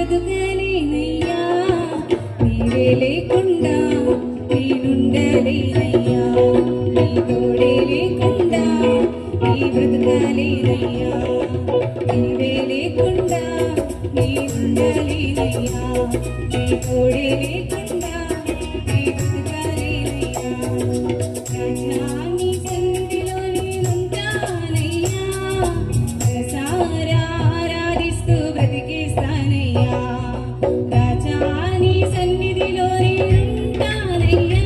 బ్రతుకలేనయ్యా నీవే లేకుండా నేనుండలేనయ్యా నీ తోడే లేకుండా నీ బ్రతుకలేనయ్యా నీవే లేకుండా నేనుండలేనయ్యా నీ తోడే లేకుండా నీ బ్రతుకలేనయ్యా రాజా నీ సన్నిధిలో నేనుంటానయ్యా మనసారా ఆరాధిస్తూ బ్రతికేస్తానయ్యా రాజా నీ సన్నిధిలో నేనుంటానయ్యా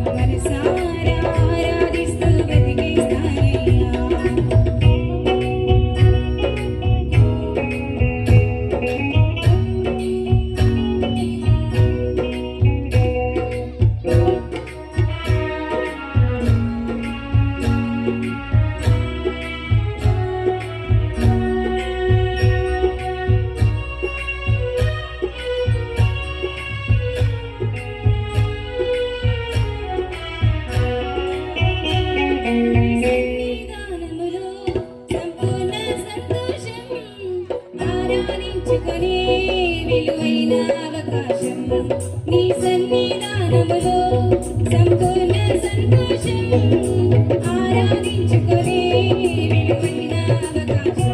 మనసారా ఆరాధిస్తూ బ్రతికేస్తానయ్యా విలువైన అవకాశం నీ సన్నిధానములో సంపూర్ణ సంతోషం ఆరాధించుకునే విలువైన అవకాశం